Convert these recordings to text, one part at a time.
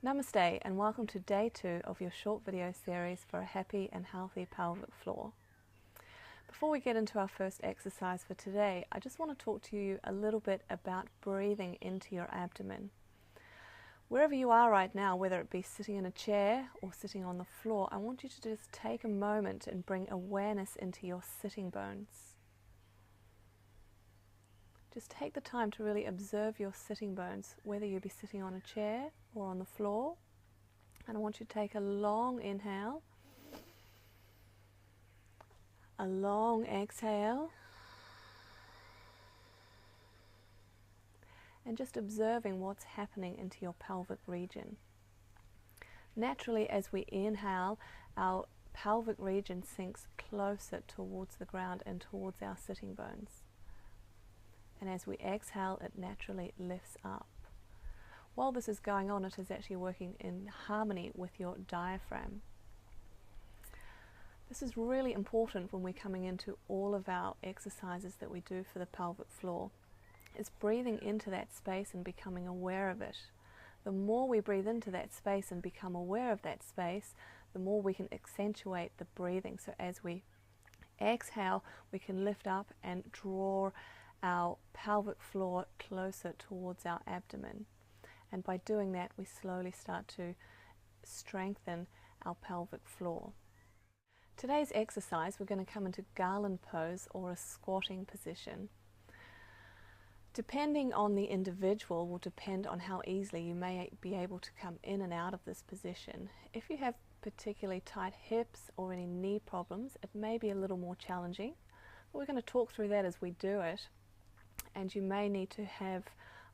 Namaste and welcome to day 2 of your short video series for a happy and healthy pelvic floor. Before we get into our first exercise for today, I just want to talk to you a little bit about breathing into your abdomen. Wherever you are right now, whether it be sitting in a chair or sitting on the floor, I want you to just take a moment and bring awareness into your sitting bones. Just take the time to really observe your sitting bones, whether you be sitting on a chair or on the floor. And I want you to take a long inhale, a long exhale, and just observing what's happening into your pelvic region. Naturally, as we inhale, our pelvic region sinks closer towards the ground and towards our sitting bones. And as we exhale, it naturally lifts up. While this is going on, it is actually working in harmony with your diaphragm. This is really important when we're coming into all of our exercises that we do for the pelvic floor. It's breathing into that space and becoming aware of it. The more we breathe into that space and become aware of that space, the more we can accentuate the breathing. So as we exhale, we can lift up and draw our pelvic floor closer towards our abdomen. And by doing that, we slowly start to strengthen our pelvic floor. Today's exercise, we're going to come into garland pose or a squatting position. Depending on the individual will depend on how easily you may be able to come in and out of this position. If you have particularly tight hips or any knee problems, it may be a little more challenging. But we're going to talk through that as we do it. And you may need to have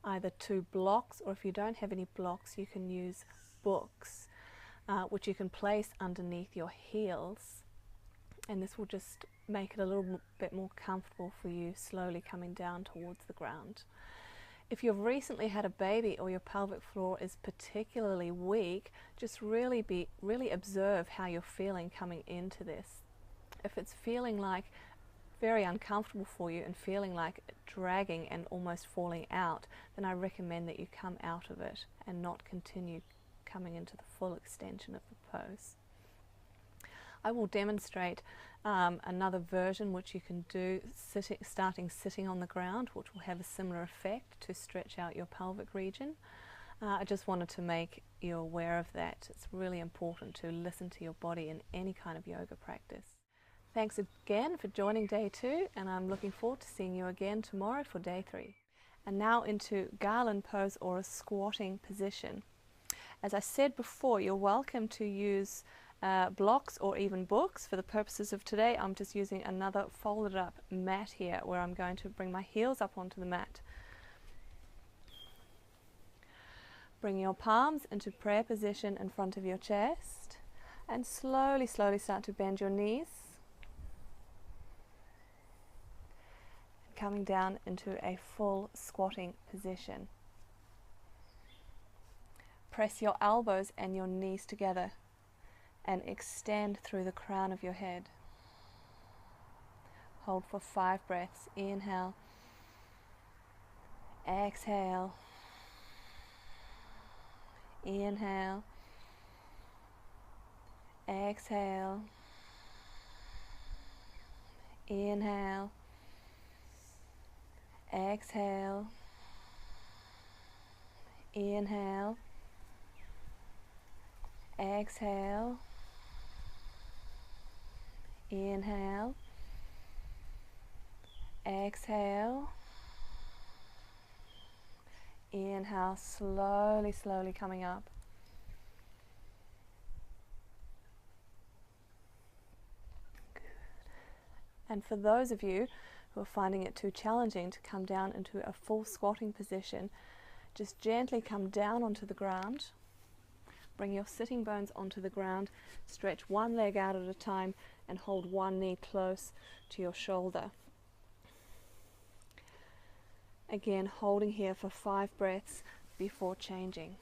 either 2 blocks, or if you don't have any blocks, you can use books, which you can place underneath your heels. And this will just make it a little bit more comfortable for you, slowly coming down towards the ground. If you've recently had a baby or your pelvic floor is particularly weak, just really observe how you're feeling coming into this. If it's feeling like very uncomfortable for you and feeling like dragging and almost falling out, then I recommend that you come out of it and not continue coming into the full extension of the pose. I will demonstrate another version which you can do starting sitting on the ground, which will have a similar effect to stretch out your pelvic region. I just wanted to make you aware of that. It's really important to listen to your body in any kind of yoga practice. Thanks again for joining day 2, and I'm looking forward to seeing you again tomorrow for day 3. And now into garland pose or a squatting position. As I said before, you're welcome to use blocks or even books. For the purposes of today, I'm just using another folded up mat here where I'm going to bring my heels up onto the mat. Bring your palms into prayer position in front of your chest and slowly start to bend your knees. Coming down into a full squatting position. Press your elbows and your knees together and extend through the crown of your head. Hold for 5 breaths. Inhale, exhale, inhale, exhale, inhale, exhale, inhale, exhale, inhale, exhale, inhale, slowly coming up. Good. And for those of you who are finding it too challenging to come down into a full squatting position, just gently come down onto the ground. Bring your sitting bones onto the ground, stretch one leg out at a time and hold one knee close to your shoulder. Again, holding here for 5 breaths before changing.